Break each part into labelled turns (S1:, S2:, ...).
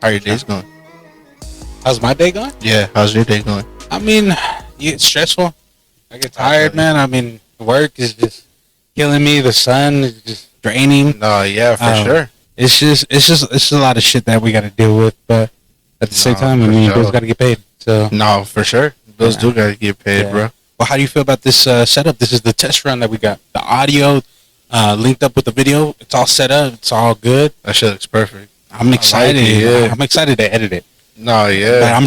S1: How your days going?
S2: How's my day going?
S1: Yeah, how's your day going?
S2: I mean, it's stressful. I get tired, man. I mean, work is just killing me. The sun is just draining.
S1: No, yeah, for sure.
S2: It's just a lot of shit that we got to deal with. But at the same time, I
S1: for
S2: mean,
S1: sure.
S2: bills got to get paid. So
S1: No, for sure. Those do gotta get paid,
S2: Yeah.
S1: bro.
S2: Well, how do you feel about this setup? This is the test run that we got. The audio linked up with the video. It's all set up. It's all good.
S1: That shit looks perfect.
S2: I'm excited.
S1: it, yeah.
S2: I'm excited to edit it.
S1: No,
S2: But
S1: yeah.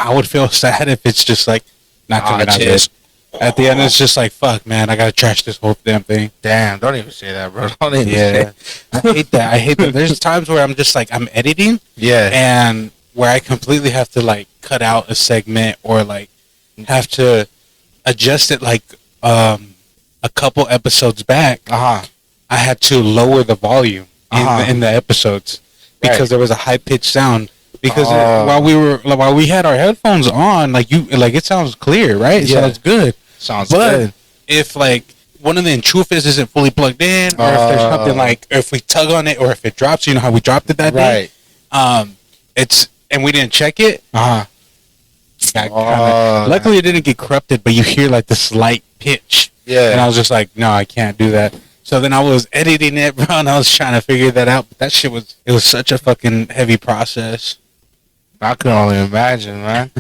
S2: I would feel sad if it's just like not coming out good. At the end, it's just like, fuck, man, I gotta trash this whole damn thing.
S1: Damn, don't even say that, bro. Don't even say
S2: Yeah,
S1: that.
S2: I hate that. I hate that. There's times where I'm just like, I'm editing,
S1: Yeah.
S2: and where I completely have to like cut out a segment or like have to adjust it. Like a couple episodes back,
S1: Uh-huh.
S2: I had to lower the volume
S1: Uh-huh.
S2: in the episodes because
S1: Right.
S2: there was a high pitched sound. Because
S1: Oh.
S2: while we had our headphones on, it sounds clear, right? It
S1: Yeah.
S2: sounds good.
S1: Sounds
S2: But
S1: good.
S2: if like one of the enchufes isn't fully plugged in, or if there's something like, or if we tug on it, or if it drops, you know how we dropped it that day.
S1: Right.
S2: And we didn't check it.
S1: Uh-huh.
S2: Luckily, it didn't get corrupted, but you hear like the slight pitch,
S1: Yeah.
S2: and I was just like, no, I can't do that. So then I was editing it, bro, and I was trying to figure that out. But that shit was such a fucking heavy process.
S1: I could only imagine, man.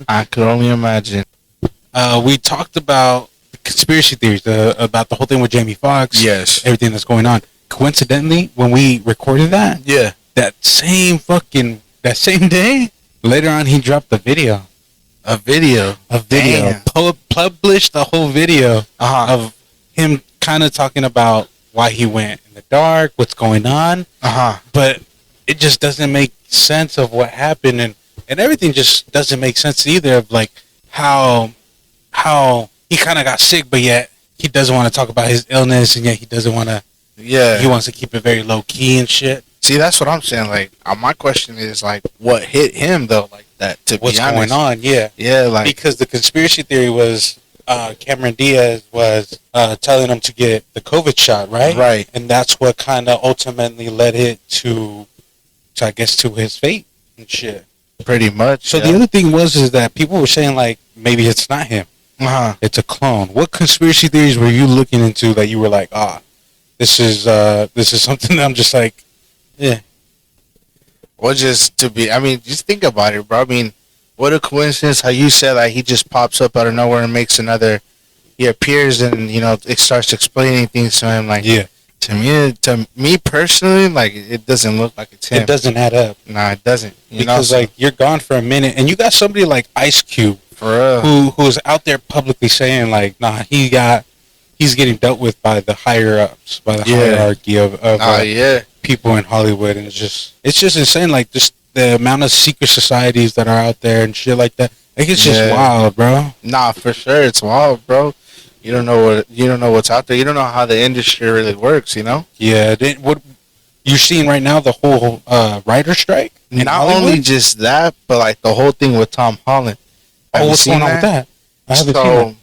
S1: I could only imagine.
S2: We talked about the conspiracy theories, about the whole thing with Jamie Foxx.
S1: Yes.
S2: Everything that's going on. Coincidentally, when we recorded that,
S1: Yeah.
S2: that same day, later on, he dropped the video.
S1: A video. Damn.
S2: Published the whole video
S1: Uh-huh.
S2: of him kind of talking about why he went in the dark, what's going on.
S1: Uh-huh.
S2: But it just doesn't make sense of what happened, and everything just doesn't make sense either, of like how he kind of got sick, but yet he doesn't want to talk about his illness, and yet he doesn't want to.
S1: Yeah.
S2: He wants to keep it very low key and shit.
S1: See, that's what I'm saying. Like, my question is, like, what hit him, though, like that, to
S2: What's
S1: be honest?
S2: going on? Yeah,
S1: Yeah, like,
S2: because the conspiracy theory was Cameron Diaz was telling him to get the COVID shot, right?
S1: Right.
S2: And that's what kind of ultimately led it to I guess to his fate and shit.
S1: pretty much.
S2: So the other thing is that people were saying like maybe it's not him.
S1: Uh-huh.
S2: It's a clone. What conspiracy theories were you looking into that you were like, this is something that I'm just like, yeah.
S1: Well, just think about it, bro. I mean, what a coincidence how you said that he just pops up out of nowhere and makes another. He appears and it starts explaining things to him. Like,
S2: Yeah.
S1: To me personally, like, it doesn't look like it's him.
S2: It doesn't add up.
S1: Nah, it doesn't.
S2: Because like you're gone for a minute, and you got somebody like Ice Cube
S1: for real.
S2: who's out there publicly saying like, nah, he's getting dealt with by the higher ups, by the hierarchy of people in Hollywood, and it's just insane. Like just the amount of secret societies that are out there and shit like that. Like it's just wild, bro.
S1: Nah, for sure, it's wild, bro. You don't know what's out there. You don't know how the industry really works.
S2: Yeah. What you're seeing right now, the whole writer strike. in
S1: Not
S2: Hollywood?
S1: only just that, but like the whole thing with Tom Holland. Have you
S2: what's
S1: seen
S2: going on with that? I haven't seen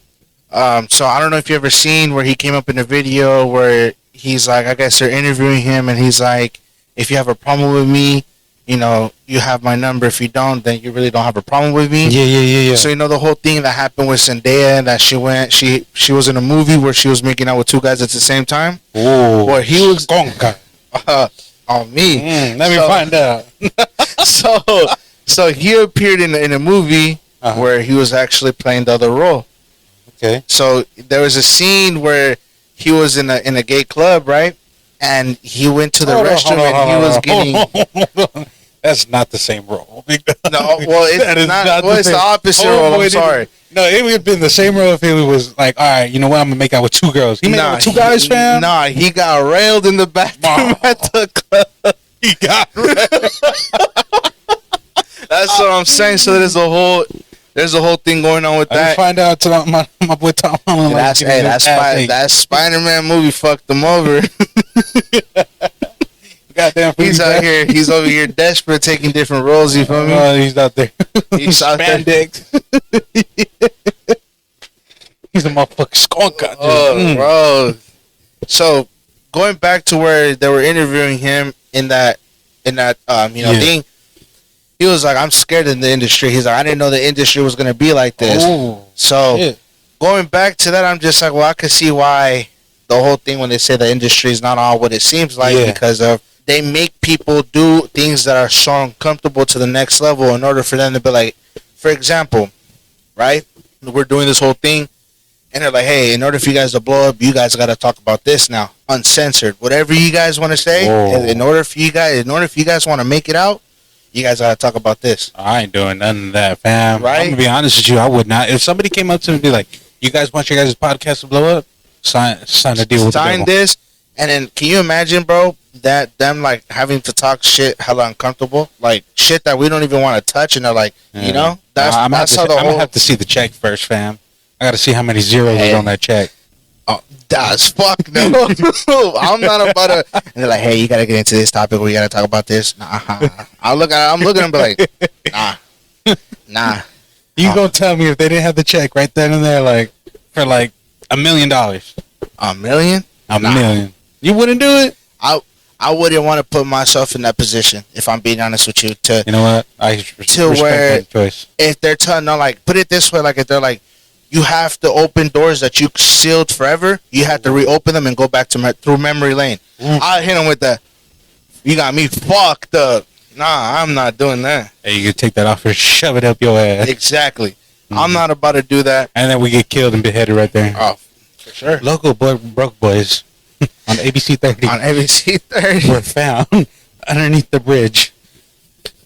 S2: that.
S1: So I don't know if you ever seen where he came up in a video where he's like, I guess they're interviewing him, and he's like, if you have a problem with me, you have my number. If you don't, then you really don't have a problem with me.
S2: Yeah.
S1: So the whole thing that happened with Zendaya, that she was in a movie where she was making out with two guys at the same time.
S2: Oh,
S1: Well, he was
S2: Gonka.
S1: on me.
S2: Let me find out.
S1: So he appeared in a movie where he was actually playing the other role.
S2: Okay.
S1: So there was a scene where he was in a gay club, right? And he went to the restroom and he was getting.
S2: That's not the same role.
S1: No, well, it's not. Well, it's the opposite role. I'm sorry.
S2: No, it would have been the same role if it was like, all right, you know what? I'm gonna make out with two girls. He made out with two guys, fam.
S1: Nah, he got railed in the bathroom at the club.
S2: He got railed.
S1: That's what I'm saying. So there's a whole thing going on with that.
S2: I find out my boy Tom Holland.
S1: That Spider-Man movie fucked him over.
S2: Goddamn,
S1: he's over here desperate, taking different roles. You feel me?
S2: He's out there.
S1: He's out there.
S2: He's a motherfucking skunk out there.
S1: Oh, bro. So going back to where they were interviewing him in that thing, He was like, I'm scared in the industry. He's like, I didn't know the industry was gonna be like this. So shit. Going back to that, I'm just like, well, I could see why the whole thing when they say the industry is not all what it seems like because of they make people do things that are so uncomfortable to the next level in order for them to be like, for example, right? We're doing this whole thing, and they're like, hey, in order for you guys to blow up, you guys got to talk about this now, uncensored, whatever you guys want to say. In order for you guys want to make it out, you guys got to talk about this.
S2: I ain't doing none of that, fam.
S1: Right?
S2: I'm gonna be honest with you, I would not. If somebody came up to me and be like, you guys want your guys' podcast to blow up? Sign a deal with
S1: sign this, and then can you imagine, bro, that them like having to talk shit hella uncomfortable, like shit that we don't even want to touch, and they're like, you know, that's how the whole.
S2: I'm gonna have to see the check first, fam. I gotta see how many zeros is on that check.
S1: Oh, that's fuck no. I'm not about to. And they're like, hey, you gotta get into this topic. We gotta talk about this. Nah, I'm looking at them, and be like, nah.
S2: You gonna tell me if they didn't have the check right then and there, like for like $1 million?
S1: $1 million?
S2: $1 million. You wouldn't do it?
S1: I wouldn't want to put myself in that position, if I'm being honest with you.
S2: You know what? I respect that choice.
S1: If they're telling, no, like, put it this way, like, if they're like, you have to open doors that you sealed forever, you have to reopen them and go back to through memory lane. I'll hit them with the, you got me fucked up. Nah, I'm not doing that.
S2: Hey, you can take that off and shove it up your ass.
S1: Exactly. I'm not about to do that.
S2: And then we get killed and beheaded right there.
S1: Oh, for sure.
S2: Local broke boys on ABC 30.
S1: On ABC 30.
S2: Were found underneath the bridge.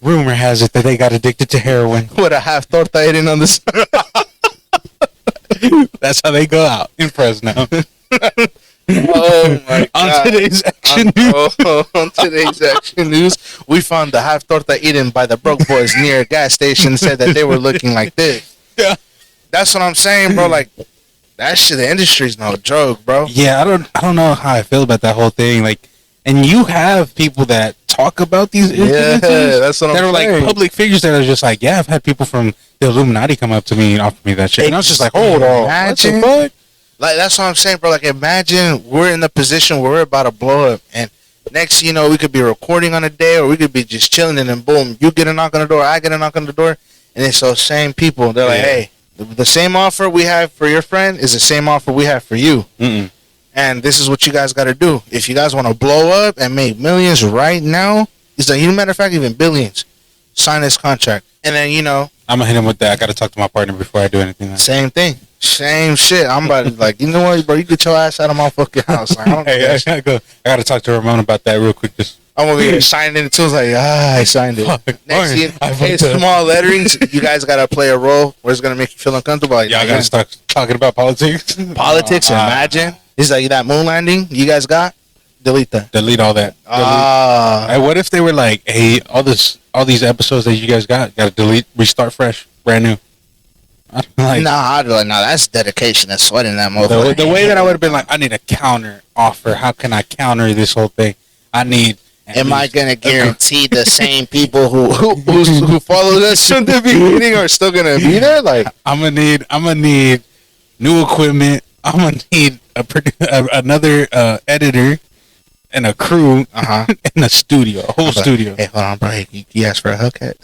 S2: Rumor has it that they got addicted to heroin.
S1: With a half torta eating on the side.
S2: That's how they go out in Fresno.
S1: Oh my God.
S2: On today's action news.
S1: On today's action news, we found the half torta eaten by the broke boys near a gas station. Said that they were looking like this.
S2: Yeah.
S1: That's what I'm saying, bro. Like, that shit, the industry's no joke, bro.
S2: Yeah, I don't know how I feel about that whole thing. Like, and you have people that talk about these influencers
S1: that's what I'm
S2: that are
S1: saying.
S2: like public figures that are just like, yeah, I've had people from the Illuminati come up to me and offer me that shit. And I was just like, hold on,
S1: imagine,
S2: what the fuck?
S1: Like, that's what I'm saying, bro. Like, imagine we're in the position where we're about to blow up, and next, you know, we could be recording on a day, or we could be just chilling, and then boom, you get a knock on the door, I get a knock on the door, and it's those same people. They're like, hey, the same offer we have for your friend is the same offer we have for you. And this is what you guys got to do. If you guys want to blow up and make millions right now, it's like, as a matter of fact, even billions, sign this contract. And then, you know,
S2: I'm going to hit him with that. I got to talk to my partner before I do anything.
S1: Same thing. Same shit. I'm about to, like, you know what, bro? You get your ass out of my fucking house. Like,
S2: I got to talk to Ramon about that real quick.
S1: I'm going to be signing it too. It's like, I signed it. Next thing, hey, small letterings. You guys got to play a role where it's going to make you feel uncomfortable. Like,
S2: I got to start talking about politics.
S1: Imagine. It's like that moon landing you guys got. Delete that.
S2: Delete all that. Hey, what if they were like, hey, all these episodes that you guys got to delete, restart fresh, brand new?
S1: Like, I'd be like, that's dedication. That's sweating that motherfucker.
S2: The way that I would have been like, I need a counter offer. How can I counter this whole thing?
S1: Am I gonna guarantee the same people who followed us from the beginning are still gonna be there? Like,
S2: I'm gonna need new equipment. I'm gonna need another editor and a crew and a studio, a whole studio.
S1: Hey, hold on, bro. You asked for a Hellcat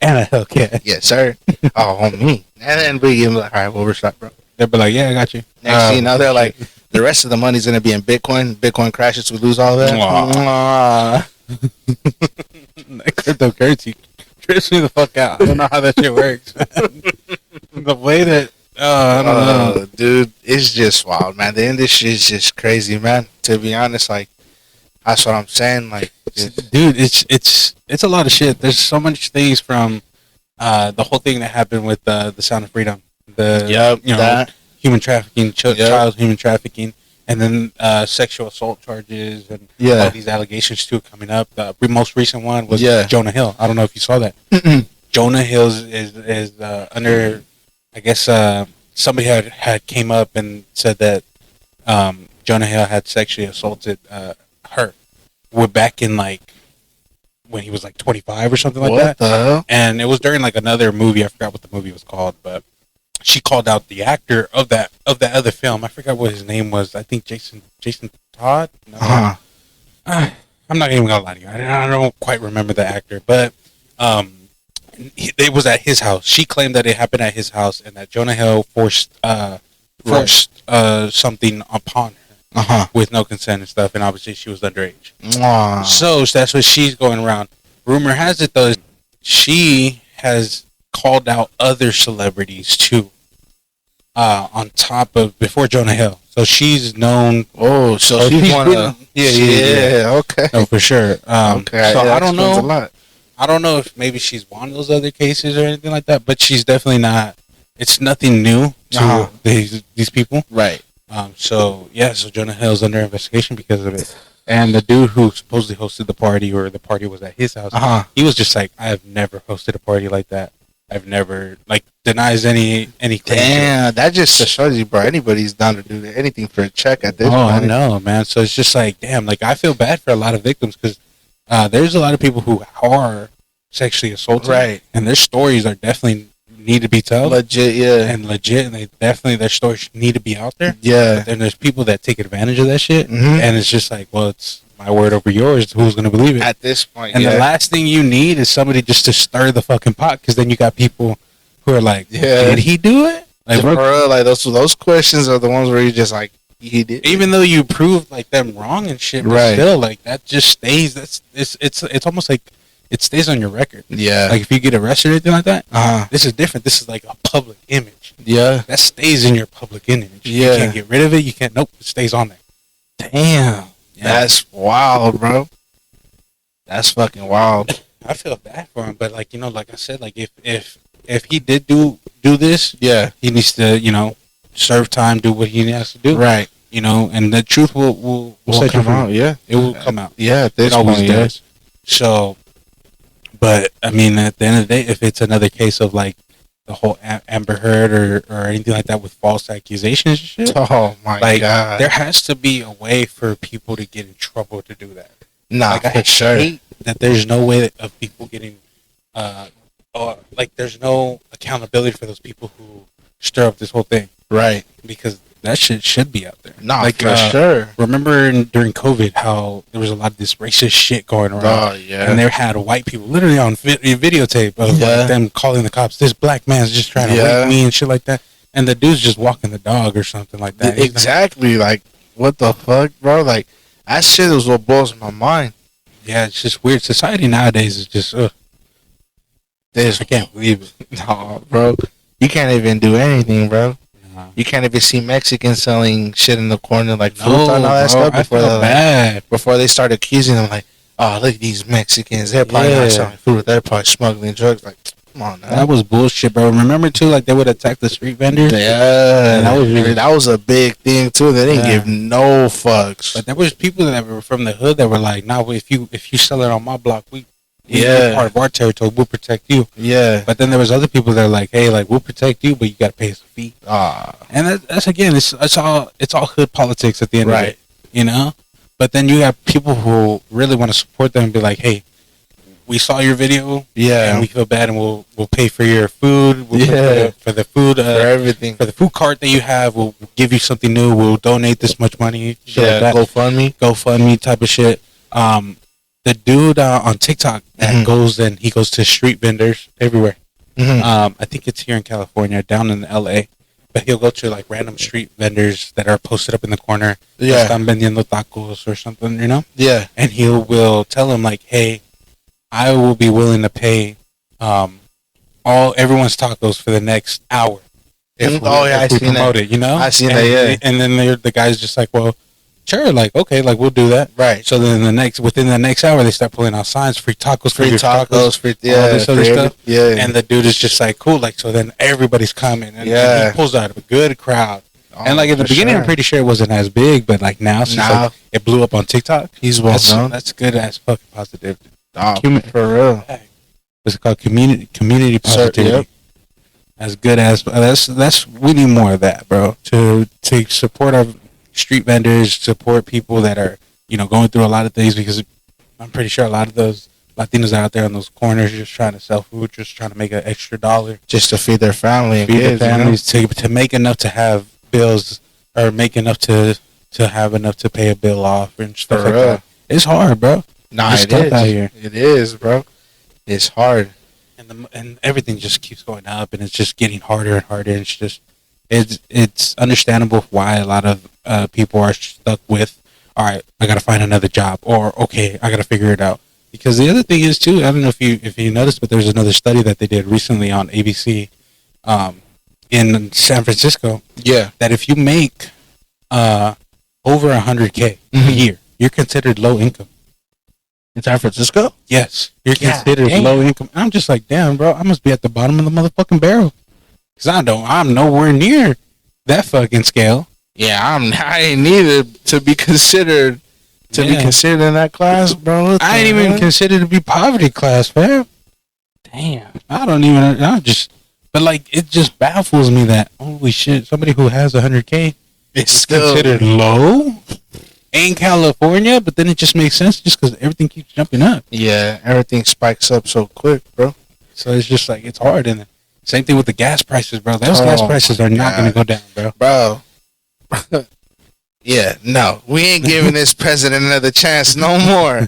S2: and a Hellcat.
S1: Yes, sir. Oh, on me. And then we give them like, all right, well, we're shot, bro.
S2: They'll be like, yeah, I got you.
S1: Next thing you know, they're like, the rest of the money's gonna be in Bitcoin. Bitcoin crashes, we lose all that.
S2: Cryptocurrency trips me the fuck out. I don't know how that shit works. The way that I don't know,
S1: dude, it's just wild, man. The industry is just crazy, man. To be honest, like, that's what I'm saying. Like,
S2: dude, it's a lot of shit. There's so much things from the whole thing that happened with the Sound of Freedom, human trafficking, child human trafficking, and then sexual assault charges and all these allegations too coming up. The most recent one was Jonah Hill. I don't know if you saw that. Jonah Hill is under, I guess somebody had came up and said that Jonah Hill had sexually assaulted her. We're back in like when he was like 25 or something like that.
S1: What the hell?
S2: And it was during like another movie. I forgot what the movie was called, but she called out the actor of that other film. I forgot what his name was. I think Jason Todd. No. I'm not even gonna lie to you. I don't quite remember the actor, but It was at his house. She claimed that it happened at his house and that Jonah Hill forced something upon her with no consent and stuff, and obviously she was underage. So that's what she's going around. Rumor has it though, she has called out other celebrities too, on top of before Jonah Hill. So she's known.
S1: Oh, so she's one of yeah. Okay.
S2: No, for sure.
S1: Okay.
S2: So
S1: yeah,
S2: I don't know. I don't know if maybe she's one of those other cases or anything like that, but she's definitely not. It's nothing new to these people.
S1: Right.
S2: So Jonah Hill's under investigation because of it. And the dude who supposedly hosted the party, or the party was at his house, he was just like, I have never hosted a party like that. I've never, like, denies any claim.
S1: Damn, that just shows you, bro. Anybody's down to do anything for a check at this point.
S2: Oh, I know, man. So it's just like, damn, like, I feel bad for a lot of victims because there's a lot of people who are sexually assaulted.
S1: Right.
S2: And their stories are definitely need to be told.
S1: Legit, yeah.
S2: And they definitely, their stories need to be out there.
S1: Yeah.
S2: But then there's people that take advantage of that shit.
S1: Mm-hmm.
S2: And it's just like, well, it's my word over yours. Who's going to believe it?
S1: At this point,
S2: and the last thing you need is somebody just to stir the fucking pot, because then you got people who are like, did he do it? Like,
S1: bro, like those questions are the ones where you just like, he did.
S2: Even though you proved like them wrong and shit, but
S1: right.
S2: Still, like, that just stays. It's almost like it stays on your record.
S1: Yeah.
S2: Like if you get arrested or anything like that, this is different. This is like a public image.
S1: Yeah.
S2: That stays in your public image.
S1: Yeah.
S2: You can't get rid of it. You can't. Nope. It stays on there.
S1: Damn. Yeah. That's wild, bro. That's fucking wild.
S2: I feel bad for him, but like, you know, like I said, like if he did do this,
S1: yeah,
S2: he needs to, you know, serve time, do what he has to do,
S1: right?
S2: You know, and the truth will
S1: come out. Yeah,
S2: it will come out.
S1: Yeah,
S2: it always does. So, but I mean, at the end of the day, if it's another case of like the whole Amber Heard or anything like that with false accusations and shit,
S1: oh my god,
S2: there has to be a way for people to get in trouble to do that.
S1: Nah,
S2: like,
S1: for
S2: I
S1: sure.
S2: hate that there's no way of people getting, like there's no accountability for those people who stir up this whole thing.
S1: Right.
S2: Because that shit should be out there.
S1: Nah,
S2: like,
S1: for sure.
S2: Remember during COVID how there was a lot of this racist shit going around?
S1: Oh, yeah.
S2: And they had white people literally on videotape of like, them calling the cops, this black man's just trying to rape me and shit like that. And the dude's just walking the dog or something like that.
S1: Exactly. Like, what the fuck, bro? Like, that shit is what blows my mind.
S2: Yeah, it's just weird. Society nowadays is just, I can't believe it.
S1: No, bro. You can't even do anything, bro. You can't even see Mexicans selling shit in the corner like fruit and all that stuff before they start accusing them like, oh, look at these Mexicans. They're probably not selling fruit. They're probably smuggling drugs. Like, come on, man.
S2: That was bullshit, bro. Remember too, like they would attack the street vendors.
S1: Yeah, that was a big thing too. They didn't give no fucks.
S2: But there was people that were from the hood that were like, nah, if you sell it on my block, we part of our territory, we'll protect you.
S1: Yeah.
S2: But then there was other people that are like, hey, like we'll protect you, but you gotta pay us a fee. And that's again, it's all hood politics at the end of it, you know. But then you have people who really want to support them and be like, hey, we saw your video, and we feel bad, and we'll pay for your food, for the food, for everything, for the food cart that you have. We'll give you something new. We'll donate this much money. GoFundMe type of shit. The dude on TikTok that goes to street vendors everywhere. I think it's here in California, down in LA, but he'll go to like random street vendors that are posted up in the corner. Están vendiendo tacos or something, you know.
S1: Yeah.
S2: And he will tell them like, hey, I will be willing to pay everyone's tacos for the next hour. If we promote it, you know?
S1: I seen that, yeah.
S2: And then the guy's just like, well, sure, like, okay, like, we'll do that.
S1: Right.
S2: So then within the next hour, they start pulling out signs, free tacos,
S1: free tacos,
S2: all this other stuff.
S1: Yeah.
S2: And the dude is just like, cool, like, so then everybody's coming. And he pulls out a good crowd. And like, in the beginning, I'm pretty sure it wasn't as big, but like now, since like, it blew up on TikTok.
S1: He's well known.
S2: That's good ass fucking positivity.
S1: For real.
S2: What's it called? Community positivity.
S1: Yep.
S2: As good as that's we need more of that, bro. To support our street vendors, support people that are, you know, going through a lot of things, because I'm pretty sure a lot of those Latinos out there in those corners just trying to sell food, just trying to make an extra $1
S1: just to feed their family,
S2: their families, you know? to make enough to have bills, or make enough to have enough to pay a bill off and stuff like that. It's hard, bro.
S1: Nah, it is. Out here. It is, bro. It's hard.
S2: And everything just keeps going up, and it's just getting harder and harder. And it's understandable why a lot of people are stuck with, all right, I gotta find another job, or okay, I gotta figure it out. Because the other thing is too, I don't know if you noticed, but there's another study that they did recently on ABC, in San Francisco.
S1: Yeah,
S2: that if you make over 100K a year, you're considered low income.
S1: In San Francisco?
S2: Yes, you're considered low income. I'm just like, damn, bro, I must be at the bottom of the motherfucking barrel, because I'm nowhere near that fucking scale.
S1: Yeah, I ain't neither to be considered be considered in that class, bro.
S2: I ain't even considered to be poverty class, fam. Damn, but like, it just baffles me that, holy shit, somebody who has 100K is still considered low in California, but then it just makes sense just because everything keeps jumping up.
S1: Yeah, everything spikes up so quick, bro.
S2: So it's just like, it's hard. And same thing with the gas prices, bro. Those gas prices are not going to go down, bro.
S1: Bro. Yeah, no. We ain't giving this president another chance no more.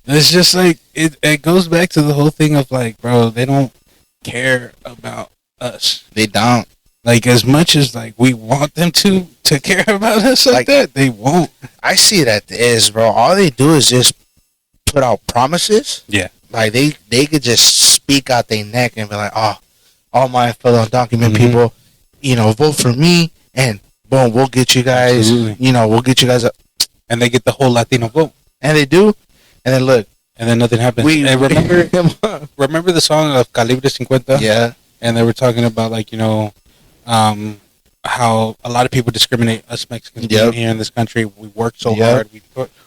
S2: It's just like, it goes back to the whole thing of like, bro, they don't care about us.
S1: They don't.
S2: Like, as much as like we want them to care about us like that, they won't.
S1: I see it at the is, bro. All they do is just put out promises.
S2: Yeah.
S1: Like they could just speak out their neck and be like, oh, all my fellow undocumented people, vote for me, and boom, we'll get you guys.
S2: Absolutely.
S1: We'll get you guys up.
S2: And they get the whole Latino vote.
S1: And they do. And then look.
S2: And then nothing happens. Remember the song of Calibre 50?
S1: Yeah.
S2: And they were talking about like, how a lot of people discriminate us Mexicans being here in this country. We work so hard. We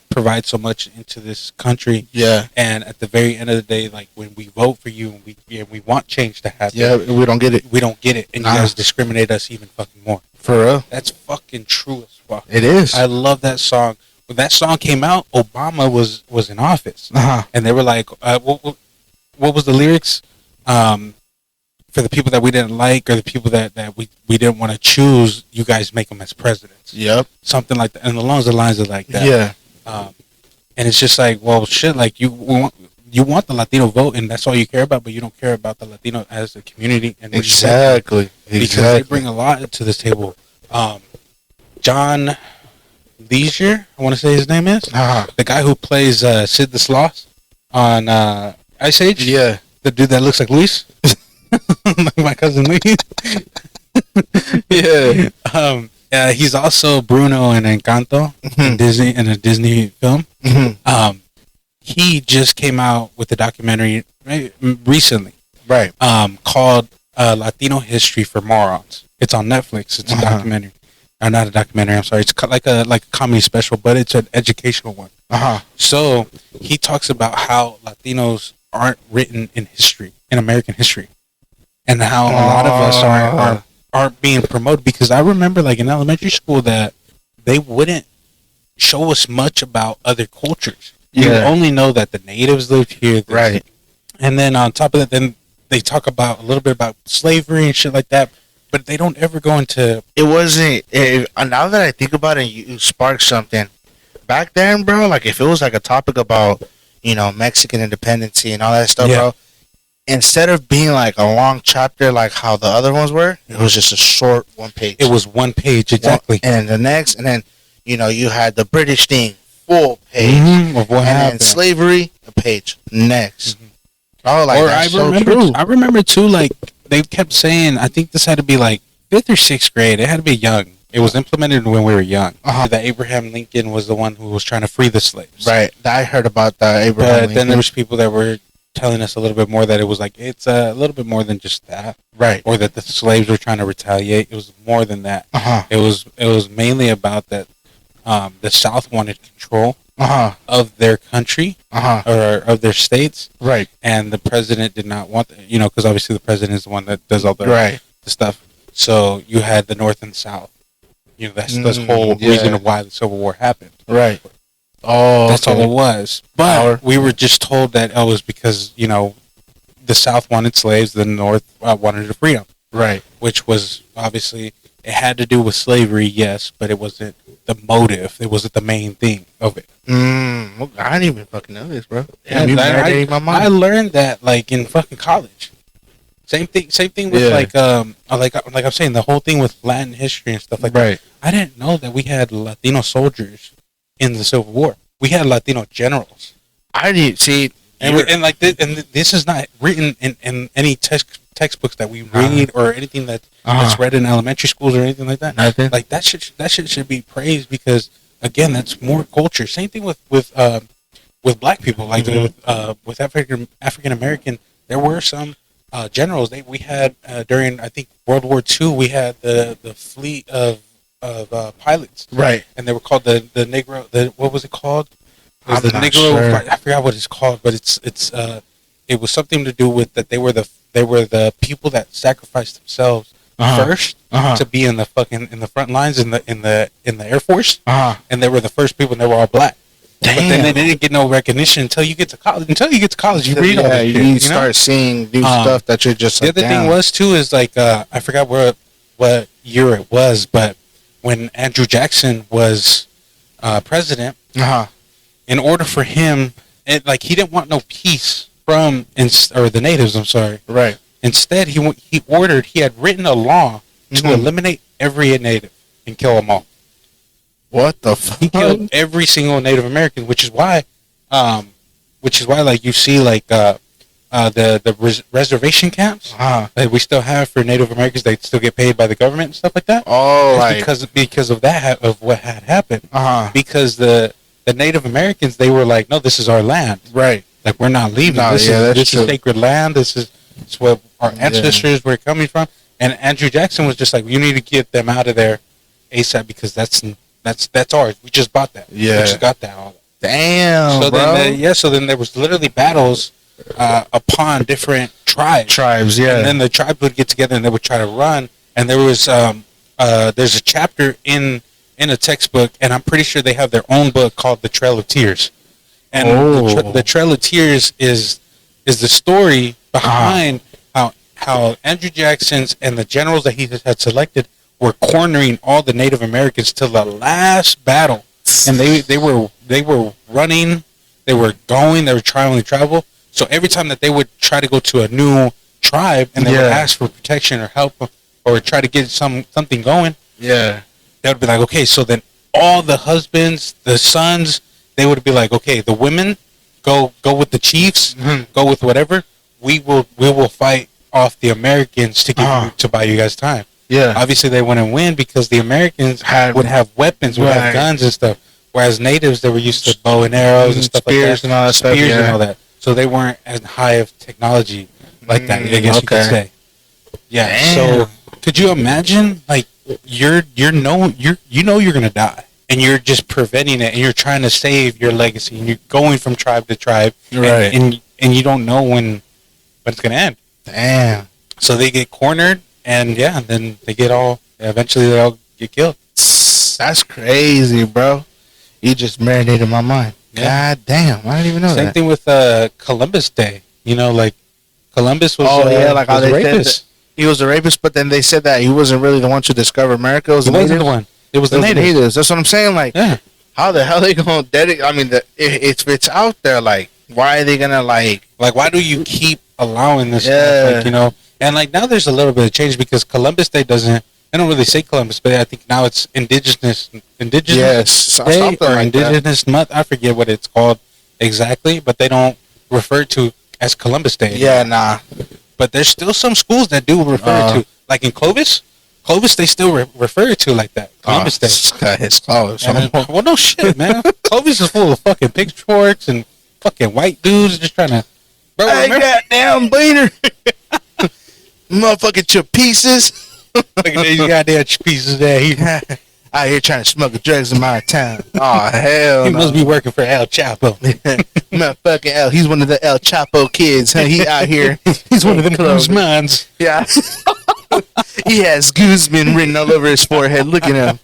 S2: provide so much into this country.
S1: Yeah.
S2: And at the very end of the day, like, when we vote for you, we want change to happen.
S1: Yeah, we don't get it.
S2: We don't get it. And you guys discriminate us even fucking more.
S1: For real?
S2: That's fucking true as fuck.
S1: It is.
S2: I love that song. When that song came out, Obama was in office. And they were like, what was the lyrics? For the people that we didn't like, or the people that we didn't want to choose, you guys make them as presidents.
S1: Yep.
S2: Something like that. And along the lines of like that.
S1: Yeah.
S2: And it's just like, well, shit, like, you want the Latino vote, and that's all you care about, but you don't care about the Latino as a community. And
S1: exactly.
S2: Because they bring a lot to this table. John Leisure, I want to say his name is. The guy who plays Sid the Sloth on Ice Age.
S1: Yeah.
S2: The dude that looks like Luis. Like my cousin Luis.
S1: Yeah.
S2: He's also Bruno in Encanto, in a Disney film. He just came out with a documentary recently,
S1: right?
S2: Called Latino History for Morons. It's on Netflix. It's a documentary, or not a documentary. I'm sorry. It's like a comedy special, but it's an educational one. So he talks about how Latinos aren't written in history, in American history, and how a lot of us aren't being promoted. Because I remember, like, in elementary school, that they wouldn't show us much about other cultures. You only know that the natives lived here,
S1: right?
S2: And then on top of that, then they talk about a little bit about slavery and shit like that, but they don't ever go into.
S1: It wasn't. Now that I think about it, you sparked something. Back then, bro, like, if it was like a topic about, Mexican independence and all that stuff, bro, instead of being like a long chapter like how the other ones were, it was just a short one page.
S2: It was one page, exactly.
S1: And the next, and then, you had the British thing, full page.
S2: Of what happened.
S1: And slavery, a page. Next.
S2: Oh, like, that's so true. I remember too, like, they kept saying, I think this had to be like 5th or 6th grade. It had to be young. It was implemented when we were young. That Abraham Lincoln was the one who was trying to free the slaves.
S1: Right. I heard about that, Abraham Lincoln.
S2: Then there was people that were telling us a little bit more that it was like, it's a little bit more than just that.
S1: Right.
S2: Or that the slaves were trying to retaliate. It was more than that. It was mainly about that the South wanted control of their country or of their states.
S1: Right.
S2: And the president did not want that, because obviously the president is the one that does all the stuff. So you had the North and South. That's the whole reason of why the Civil War happened.
S1: Right. Oh,
S2: that's all it was. But we were just told that it was because, the South wanted slaves, the North wanted to free them.
S1: Right.
S2: Which was obviously it had to do with slavery, yes, but it wasn't the motive. It wasn't the main thing of it.
S1: Well, I didn't even fucking know this, bro.
S2: Damn, I learned that like in fucking college. Same thing with like I'm saying, the whole thing with Latin history and stuff like that. I didn't know that we had Latino soldiers in the Civil War. We had Latino generals.
S1: I didn't see,
S2: and this is not written in any textbooks that we read or anything that's read in elementary schools or anything like that.
S1: Nothing.
S2: Like that shit should be praised, because again, that's more culture. Same thing with black people, like with African American. There were some generals. We had during, I think, World War II. We had the fleet of pilots,
S1: right?
S2: And they were called the Negro. What was it called? It was
S1: I'm
S2: the
S1: not
S2: Negro.
S1: Sure.
S2: I forgot what it's called, but it was something to do with that they were the people that sacrificed themselves first to be in the front lines in the Air Force, and they were the first people, and they were all black.
S1: Damn.
S2: But then they didn't get no recognition until you get to college. You read all this shit,
S1: you start seeing new stuff that you're just.
S2: The other thing was too is like I forgot what year it was, but when Andrew Jackson was president, in order for him, he didn't want no peace from the natives. I'm sorry,
S1: right.
S2: Instead, he had written a law to eliminate every native and kill them all.
S1: What the fuck?
S2: He killed every single Native American, which is why like you see like the reservation camps that we still have for Native Americans. They still get paid by the government and stuff like that.
S1: Oh, right.
S2: Because of that, of what had happened. Because the Native Americans, they were like, no, this is our land.
S1: Right.
S2: Like, we're not leaving. This is sacred land. This is where our ancestors were coming from. And Andrew Jackson was just like, you need to get them out of there ASAP, because that's ours. We just bought that.
S1: Yeah.
S2: We just got that.
S1: Damn,
S2: so
S1: bro.
S2: So then there was literally battles upon different tribes.
S1: Yeah.
S2: And then the tribe would get together and they would try to run. And there was there's a chapter in a textbook, and I'm pretty sure they have their own book called The Trail of Tears. And the Trail of Tears is the story behind how Andrew Jackson's and the generals that he had selected were cornering all the Native Americans till the last battle, and they were running, they were trying to travel. So every time that they would try to go to a new tribe and they would ask for protection or help or try to get something going, they would be like, okay, so then all the husbands, the sons, they would be like, okay, the women go with the chiefs, go with whatever. We will fight off the Americans to buy you guys time. Yeah. Obviously, they wouldn't win because the Americans would have weapons, would have guns and stuff. Whereas natives, they were used to bow and arrows and stuff like that. And all that stuff. Spears and all that. So they weren't as high of technology like that, I guess you could say. Yeah. Damn. So could you imagine, like, you know you're gonna die, and you're just preventing it, and you're trying to save your legacy, and you're going from tribe to tribe, right? And you don't know when it's gonna end. Damn. So they get cornered. And then eventually they all get killed.
S1: That's crazy, bro. You just marinated my mind. Yeah. God damn, I didn't even know that.
S2: Same thing with Columbus Day. You know, like Columbus was
S1: like how they rapist. He was a rapist, but then they said that he wasn't really the one to discover America. It wasn't the one. It was the natives. That's what I'm saying. Like, how the hell are they going to dedicate? I mean, it's out there. Like, why are they going to like,
S2: why do you keep allowing this stuff? Like, you know? And like now there's a little bit of change because Columbus Day they don't really say Columbus, but I think now it's Indigenous Day or like Indigenous Month. I forget what it's called exactly, but they don't refer to as Columbus Day.
S1: Yeah, nah.
S2: But there's still some schools that do refer to, like in Clovis, they still refer to like that. Columbus Day.
S1: It's Clovis.
S2: Well, no shit, man. Clovis is full of fucking pitchforks and fucking white dudes just trying to.
S1: Bro, hey, goddamn bleeder. Motherfucking chip pieces.
S2: Look at these goddamn pieces there.
S1: Out here trying to smuggle drugs in my town. Oh, hell
S2: He must be working for El Chapo.
S1: Motherfucking El. He's one of the El Chapo kids. Huh? He out here.
S2: He's one of them Guzmans.
S1: Yeah. He has Guzman written all over his forehead. Look at him.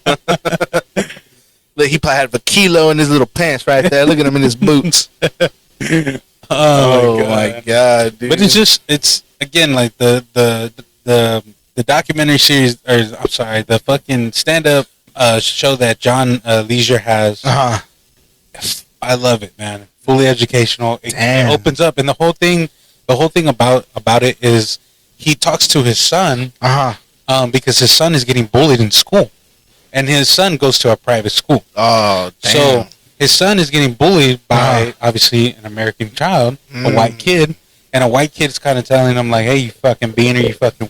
S1: Look, he probably had a kilo in his little pants right there. Look at him in his boots.
S2: Oh my god, dude. But it's again, like the the documentary series, or I'm sorry, the fucking stand-up show that John Leisure has. I love it, man. Fully educational. It opens up, and the whole thing about it is he talks to his son, because his son is getting bullied in school, and his son goes to a private school.
S1: Oh, damn.
S2: So his son is getting bullied by obviously an American child, a white kid, and a white kid's kind of telling him like, "Hey, you fucking beaner, you fucking,"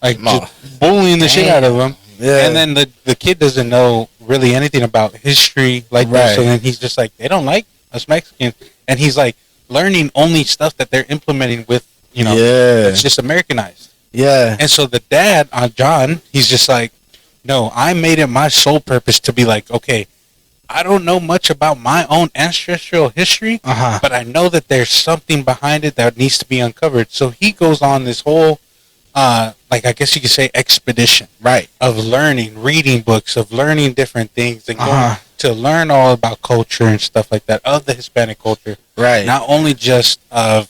S2: like just bullying the shit out of him. Yeah. And then the kid doesn't know really anything about history like that. So then he's just like, they don't like us Mexicans, and he's like learning only stuff that they're implementing with, it's just Americanized. Yeah. And so the dad, John, he's just like, no, I made it my sole purpose to be like, okay, I don't know much about my own ancestral history, but I know that there's something behind it that needs to be uncovered. So he goes on this whole, like I guess you could say, expedition, right? Of learning, reading books, of learning different things, and going to learn all about culture and stuff like that, of the Hispanic culture, right? Not only just of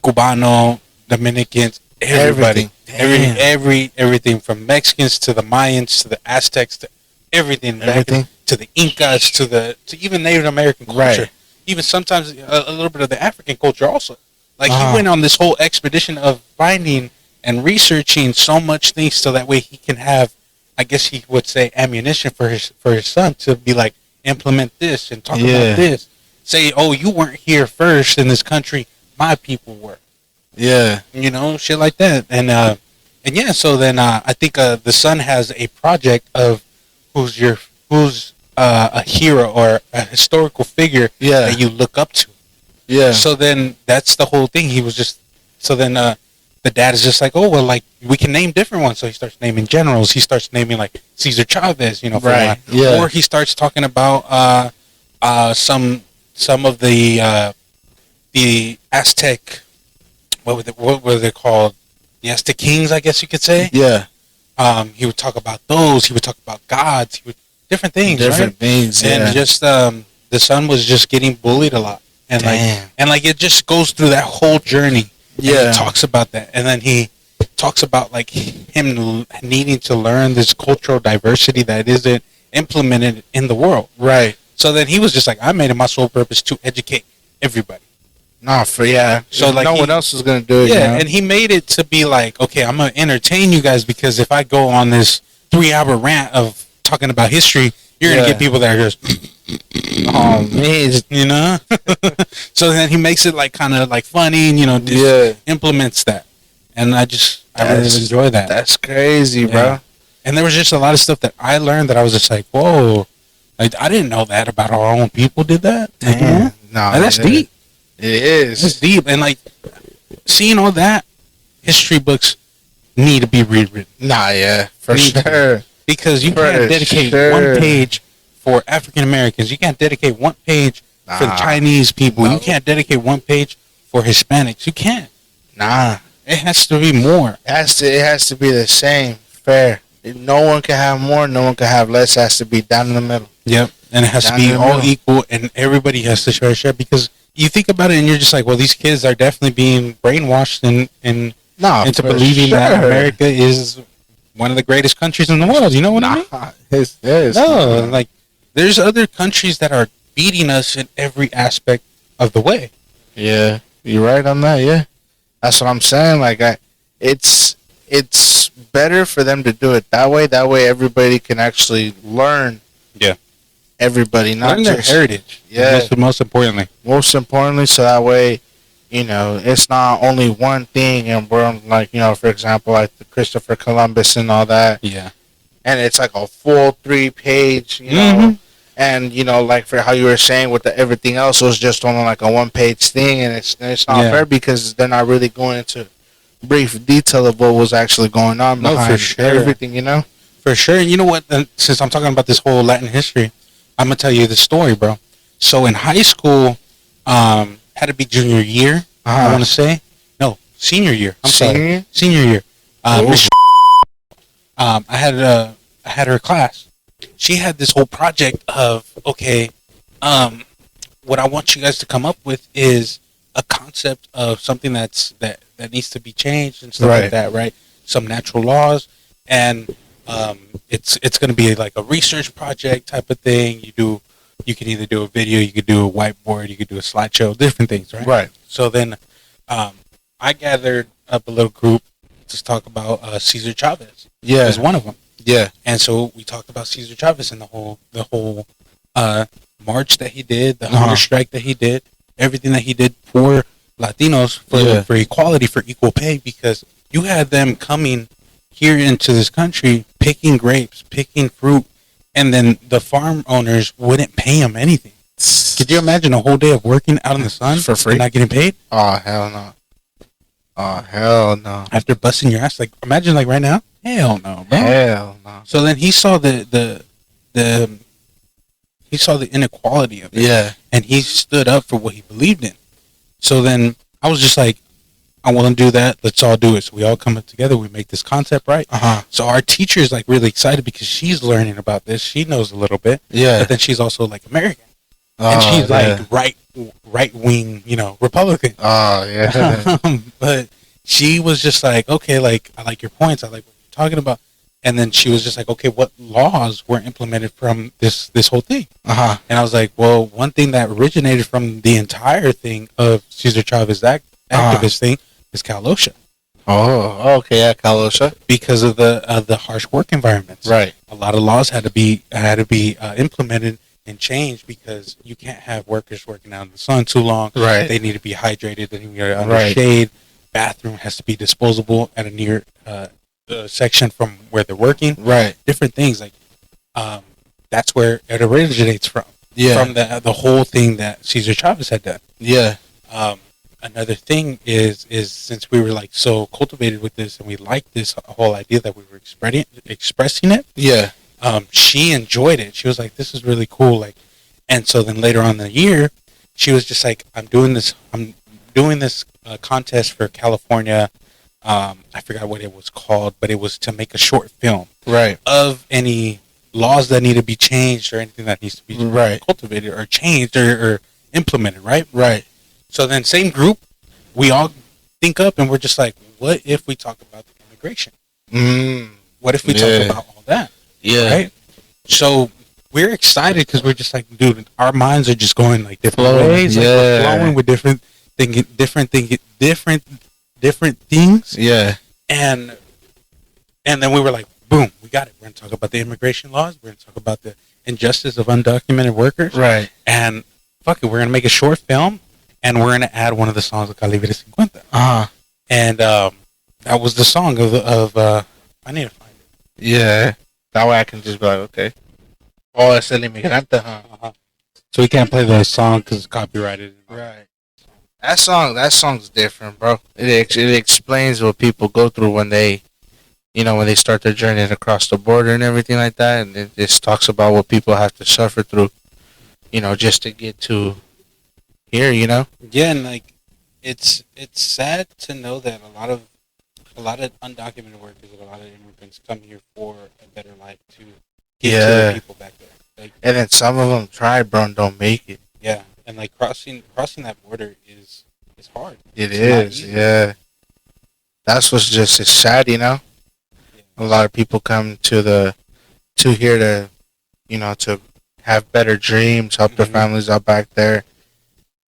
S2: Cubano, Dominicans, everybody, everything from Mexicans to the Mayans to the Aztecs to everything, to the Incas to even Native American culture, even sometimes a little bit of the African culture also. Like he went on this whole expedition of finding and researching so much things, so that way he can have, I guess he would say, ammunition for his son to be like, implement this and talk about this. Say, oh, you weren't here first in this country, my people were. Yeah, shit like that. And yeah, so then I think the son has a project of who's a hero or a historical figure that you look up to. Yeah. So then that's the whole thing. He was just the dad is just like, oh well, like we can name different ones. So he starts naming generals. He starts naming like Cesar Chavez, right? Yeah. Or he starts talking about some of the Aztec. What were they called? The Aztec kings, I guess you could say. Yeah. He would talk about those. He would talk about gods. Different things. Different things. Yeah. And just the son was just getting bullied a lot, and like it just goes through that whole journey. Yeah. He talks about that, and then he talks about like him needing to learn this cultural diversity that isn't implemented in the world. Right. So then he was just like, I made it my sole purpose to educate everybody. So like no one else is gonna do it. Yeah, and he made it to be like, okay, I'm gonna entertain you guys, because if I go on this 3-hour rant of talking about history, you're gonna get people that are just, oh man, So then he makes it like kind of like funny, and implements that, and I really enjoy that. That's crazy, bro. And there was just a lot of stuff that I learned that I was just like, whoa, like I didn't know that about our own people did that. Damn, no, that's deep. It is. It's deep, and like seeing all that, history books need to be rewritten. For sure. Because you can't dedicate one page for African Americans. You can't dedicate one page for the Chinese people. No. You can't dedicate one page for Hispanics. You can't. It has to be more. It has to be the same. Fair. No one can have more. No one can have less. It has to be down in the middle. Yep. And it has to be all equal, and everybody has to share. Because you think about it, and you're just like, well, these kids are definitely being brainwashed into believing that America is one of the greatest countries in the world. You know what I mean? Like there's other countries that are beating us in every aspect of the way. Yeah, you're right on that. Yeah, that's what I'm saying. Like it's better for them to do it that way. That way, everybody can actually learn. Yeah. Everybody, not learn their heritage. Yeah. Most importantly, so that way, it's not only one thing, and we're like, for example, like the Christopher Columbus and all that. Yeah. And it's like a full 3-page, and like for how you were saying with everything else, it was just only like a 1-page thing, and it's not fair because they're not really going into brief detail of what was actually going on behind everything, For sure. You know what? Since I'm talking about this whole Latin history, I'm gonna tell you the story, bro. So in high school, had to be junior year. I want to say senior year. Senior year. I had her class. She had this whole project of what I want you guys to come up with is a concept of something that needs to be changed and stuff like that, right? some natural laws, and it's going to be like a research project type of thing. You can either do a video, you could do a whiteboard, you could do a slideshow, different things, right?
S1: Right.
S2: So then I gathered up a little group to talk about Cesar Chavez.
S1: Yeah.
S2: As one of them.
S1: Yeah.
S2: And so we talked about Cesar Chavez and the whole march that he did, the hunger strike that he did, everything that he did for Latinos, for equality, for equal pay, because you had them coming here into this country, picking grapes, picking fruit, and then the farm owners wouldn't pay them anything. Could you imagine a whole day of working out in the sun
S1: for free
S2: and not getting paid?
S1: Oh, hell no. Oh, hell no.
S2: After busting your ass, like, imagine like right now? Hell no, bro.
S1: Hell no.
S2: So then he saw the inequality of it.
S1: Yeah.
S2: And he stood up for what he believed in. So then I was just like, I want to do that. Let's all do it. So we all come up together. We make this concept, right? So our teacher is like really excited because she's learning about this. She knows a little bit.
S1: Yeah.
S2: But then she's also like American. And she's like right wing, Republican.
S1: Oh, yeah.
S2: But she was just like, okay, like, I like your points. I like what you're talking about. And then she was just like, okay, what laws were implemented from this whole thing? And I was like, well, one thing that originated from the entire thing of Cesar Chavez activist thing is Cal OSHA.
S1: Oh, okay, yeah, Cal OSHA.
S2: Because of the harsh work environments.
S1: Right.
S2: A lot of laws had to be implemented and changed because you can't have workers working out in the sun too long.
S1: Right.
S2: They need to be hydrated. They need to be under shade. Bathroom has to be disposable at a near section from where they're working.
S1: Right.
S2: Different things like that's where it originates from.
S1: Yeah.
S2: From the whole thing that Cesar Chavez had done.
S1: Yeah.
S2: Another thing is since we were like so cultivated with this and we liked this whole idea that we were expressing it.
S1: Yeah.
S2: She enjoyed it. She was like, "This is really cool." Like, and so then later on in the year, she was just like, I'm doing this contest for California. I forgot what it was called, but it was to make a short film,
S1: right,
S2: of any laws that need to be changed or anything that needs to be cultivated or changed or implemented, right. So then, same group, we all think up and we're just like, what if we talk about the immigration? What if we talk about all that?
S1: Yeah.
S2: Right? So we're excited because we're just like, dude, our minds are just going like different ways. Like we're flowing with different things.
S1: Yeah.
S2: And then we were like, boom, we got it. We're going to talk about the immigration laws. We're going to talk about the injustice of undocumented workers.
S1: Right.
S2: And fuck it, we're going to make a short film and we're going to add one of the songs of Calibre 50. And that was the song of I need to find it.
S1: Yeah. That way I can just be like, okay. Oh, es el inmigrante, huh?
S2: So we can't play the song because it's copyrighted.
S1: Right. That song's different, bro. It explains what people go through when they start their journey across the border and everything like that. And it just talks about what people have to suffer through, just to get to here,
S2: Yeah, and like, it's sad to know that a lot of undocumented workers and a lot of immigrants come here for a better life to get to the people back there. Like,
S1: and then some of them try, bro, and don't make it.
S2: Yeah, and like crossing that border is hard.
S1: It's is, yeah. That's what's just it's sad, Yeah. A lot of people come to here to, to have better dreams, help their families out back there,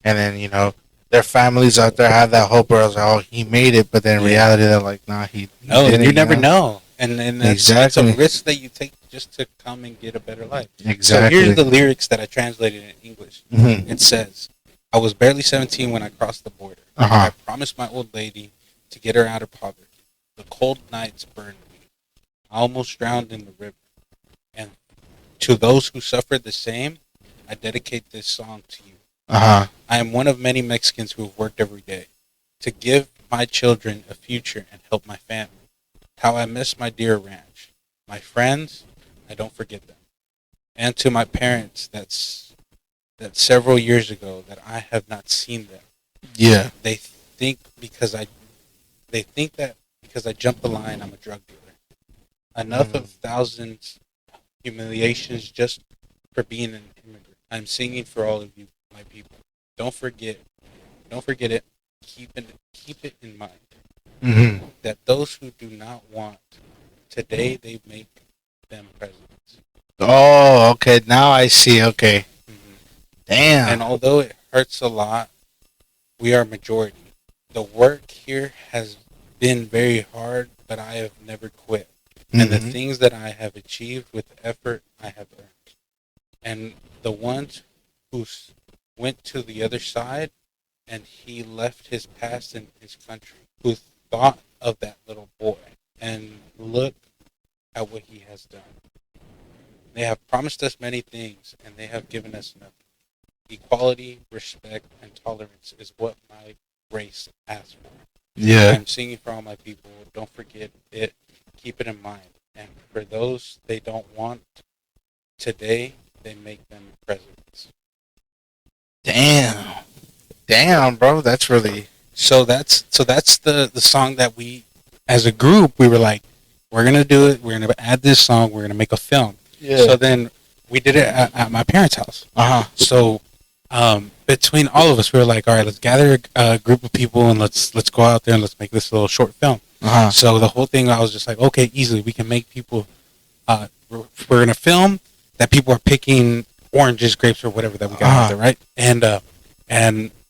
S1: and then their families out there have that hope where I was like, oh, he made it, but then in reality they're like, nah, he didn't,
S2: you never know. And
S1: exactly.
S2: It's a risk that you take just to come and get a better life.
S1: Exactly.
S2: So here's the lyrics that I translated in English. It says, I was barely 17 when I crossed the border. I promised my old lady to get her out of poverty. The cold nights burned me. I almost drowned in the river. And to those who suffered the same, I dedicate this song to you. I am one of many Mexicans who have worked every day to give my children a future and help my family. How I miss my dear ranch. My friends, I don't forget them. And to my parents that several years ago that I have not seen them.
S1: Yeah.
S2: They think that because I jumped the line, I'm a drug dealer. Enough of thousands humiliations just for being an immigrant. I'm singing for all of you, my people. Don't forget it. Keep it in mind.
S1: Mm-hmm.
S2: That those who do not want today, they make them presidents.
S1: Oh, okay. Now I see. Okay.
S2: Mm-hmm.
S1: Damn.
S2: And although it hurts a lot, we are majority. The work here has been very hard, but I have never quit. Mm-hmm. And the things that I have achieved with effort, I have earned. And the ones who went to the other side and he left his past in his country, who thought of that little boy, and look at what he has done. They have promised us many things, and they have given us nothing. Equality, respect, and tolerance is what my race asks for.
S1: Yeah.
S2: I'm singing for all my people. Don't forget it. Keep it in mind. And for those they don't want today, they make them presidents.
S1: Damn, bro. That's really...
S2: So that's the song that we, as a group, we were like, we're going to do it. We're going to add this song. We're going to make a film. Yeah. So then we did it at my parents' house.
S1: Uh-huh.
S2: So between all of us, we were like, all right, let's gather a group of people and let's go out there and let's make this little short film.
S1: Uh-huh.
S2: So the whole thing, I was just like, okay, easily we can make people. We're going to film that people are picking oranges, grapes, or whatever that we got out there, right? And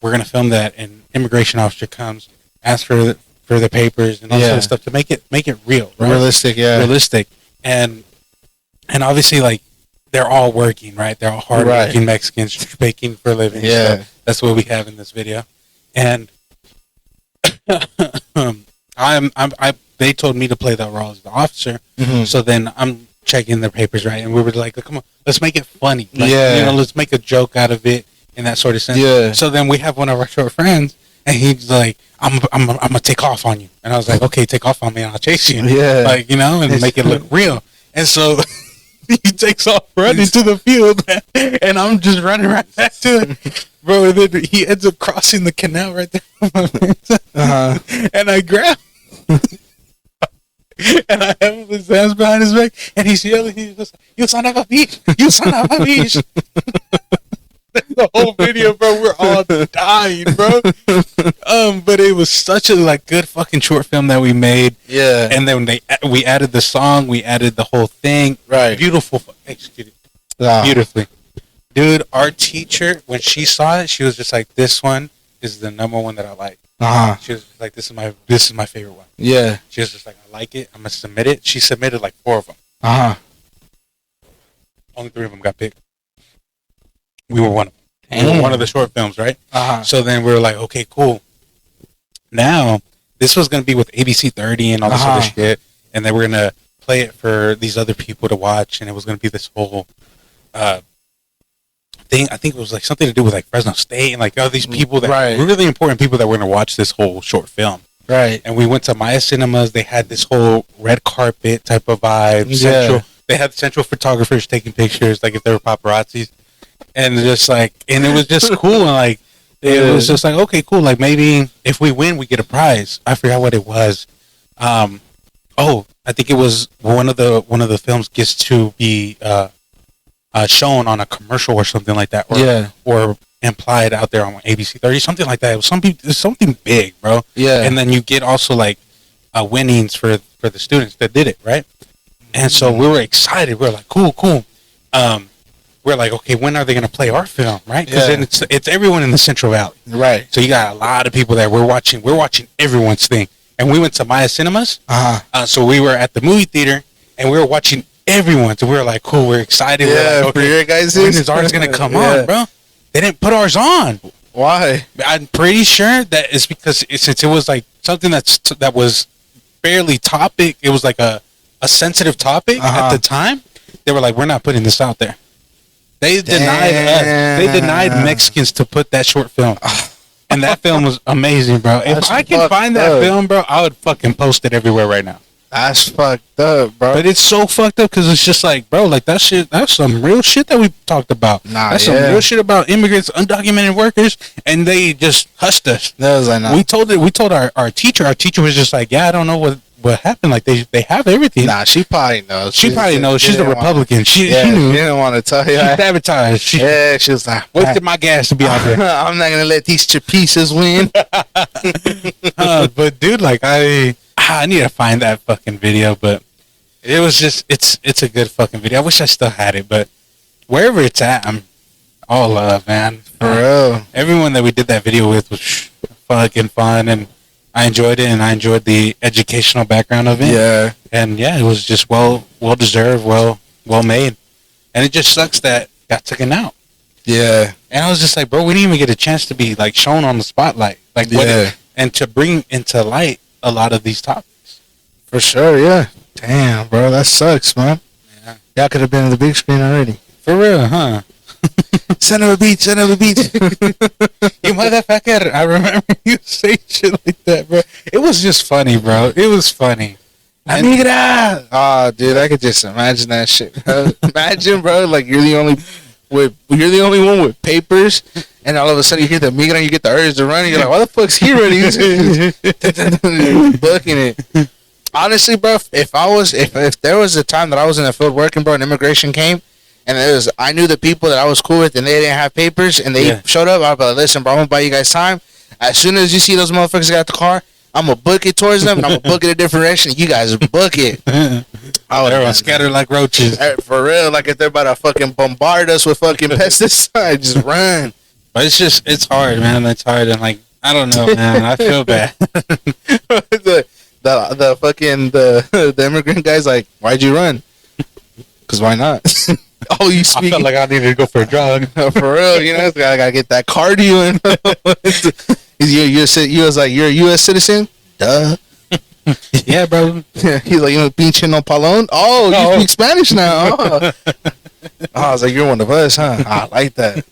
S2: we're going to film that, and immigration officer comes, asks for the papers and all sort of stuff to make it real, right? Realistic, and obviously, like, they're all working, right? They're all hardworking Mexicans baking for a living.
S1: Yeah,
S2: so that's what we have in this video. And they told me to play that role as the officer. Mm-hmm. So then I'm checking their papers, right? And we were like, come on, let's make it funny. Like, let's make a joke out of it in that sort of sense. Yeah. So then we have one of our short friends, and he's like, I'm gonna take off on you. And I was like, okay, take off on me and I'll chase you. Yeah. Like, and make it look real. And so he takes off running to the field, and I'm just running right back to it. Bro, and then he ends up crossing the canal right there. And I grab him. And I have his hands behind his back, and he's yelling, he's just like, you son of a bitch! You son of a bitch! The whole video, bro, we're all dying, bro. But it was such a good fucking short film that we made. Yeah. And then we added the song, we added the whole thing. Right. Beautiful, executed beautifully, dude. Our teacher, when she saw it, she was just like, "This one is the number one that I like." She was like, "This is my favorite one." Yeah. She was just like, "I like it. I'm gonna submit it." She submitted like 4 of them. Only 3 of them got picked. We were one of them. We were one of the short films, right? So then we were like, okay, cool. Now, this was going to be with ABC 30 and all this other shit. And then we're going to play it for these other people to watch. And it was going to be this whole thing. I think it was like something to do with like Fresno State and like all these people that were really important people that were going to watch this whole short film. Right. And we went to Maya Cinemas. They had this whole red carpet type of vibe. Yeah. They had central photographers taking pictures, like if they were paparazzis. And just like, and it was just cool, and like, it was just like, okay, cool. Like maybe if we win, we get a prize. I forgot what it was. I think it was one of the films gets to be shown on a commercial or something like that, or implied out there on ABC 30, something like that. It was something big, bro. Yeah. And then you get also like winnings for the students that did it, right? And so we were excited. We were like, cool. We're like, okay, when are they going to play our film, right? Because then it's everyone in the Central Valley, right? So you got a lot of people there. We're watching everyone's thing, and we went to Maya Cinemas. So we were at the movie theater, and we were watching everyone. So we were like, cool, we're excited. Yeah, we're like, okay, for your guys, when is ours going to come on, bro? They didn't put ours on. Why? I'm pretty sure that it's because since it was like something that was barely topic. It was like a sensitive topic at the time. They were like, we're not putting this out there. They denied us. They denied Mexicans to put that short film. And that film was amazing, bro. If I can find that film, bro, I would fucking post it everywhere right now.
S1: That's fucked up, bro.
S2: But it's so fucked up because it's just like, bro, like that's some real shit that we talked about. That's some real shit about immigrants, undocumented workers, and they just hushed us. That was like, we told our teacher. Our teacher was just like, yeah, I don't know what happened. Like they have everything.
S1: Nah, she probably knows.
S2: She probably knows. She's a Republican. She knew.
S1: She didn't want to tell you.
S2: She sabotaged. She
S1: was like,
S2: wasted my gas to be out there.
S1: I'm not gonna let these chapisas win.
S2: But dude, like I need to find that fucking video. But it was just it's a good fucking video. I wish I still had it, but wherever it's at, I'm all love, man.
S1: For real.
S2: Everyone that we did that video with was fucking fun, and I enjoyed it, and I enjoyed the educational background of it.
S1: Yeah.
S2: And yeah, it was just well deserved, well made. And it just sucks that it got taken out.
S1: Yeah.
S2: And I was just like, bro, we didn't even get a chance to be like shown on the spotlight. Like what and to bring into light a lot of these topics.
S1: For sure, yeah. Damn, bro, that sucks, man.
S2: Yeah.
S1: Y'all could have been on the big screen already.
S2: For real, huh?
S1: Son of a beach.
S2: You motherfucker. I remember you saying shit like that, bro. It was just funny, bro. It was funny.
S1: Amigra! Oh, dude, I could just imagine that shit, bro. Imagine, bro, like you're the only one with papers, and all of a sudden you hear the amigra and you get the urge to run, and you're like, why the fuck's he running? Booking it. Honestly, bro, if there was a time that I was in the field working, bro, and immigration came, and I knew the people that I was cool with, and they didn't have papers, and they showed up, I'd be like, listen, bro, I'm gonna buy you guys time. As soon as you see those motherfuckers get out the car, I'm gonna book it towards them, and I'm gonna book it a different direction. You guys book it.
S2: Everyone scattered like roaches.
S1: For real, like if they're about to fucking bombard us with fucking pesticides, just run.
S2: But it's hard, man. It's hard, and like I don't know, man. I feel bad.
S1: the immigrant guy's like, why'd you run? Because why not? Oh, you speak.
S2: I felt like I needed to go for a jog.
S1: For real, you know, I gotta get that cardio in. You was like, you're a U.S. citizen? Duh.
S2: Yeah, bro.
S1: He's like, pinche no palón? Oh, you speak Spanish now. Oh. I was like, you're one of us, huh? I like that.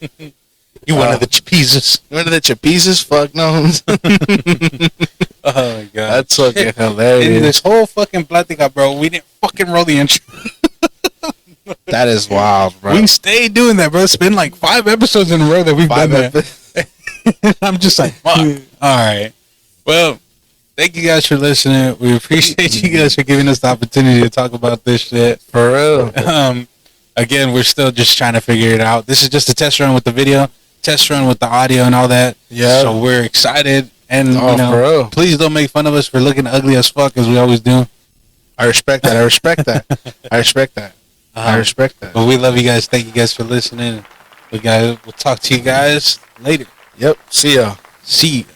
S2: You one of the chapizzas.
S1: One of the chapizzas? Fuck no.
S2: Oh, my God.
S1: That's fucking hilarious.
S2: In this whole fucking plática, bro, we didn't fucking roll the intro.
S1: That is wild, bro.
S2: We stayed doing that, bro. It's been like 5 episodes in a row that we've done that. I'm just like, fuck. All right. Well, thank you guys for listening. We appreciate you guys for giving us the opportunity to talk about this shit.
S1: For real.
S2: Again, we're still just trying to figure it out. This is just a test run with the video, test run with the audio and all that. Yeah. So we're excited. And,
S1: for real.
S2: Please don't make fun of us for looking ugly as fuck as we always do.
S1: I respect that. I respect that. I respect that. I respect that.
S2: But we love you guys. Thank you guys for listening. We'll talk to you guys later.
S1: Yep. See ya.
S2: See ya.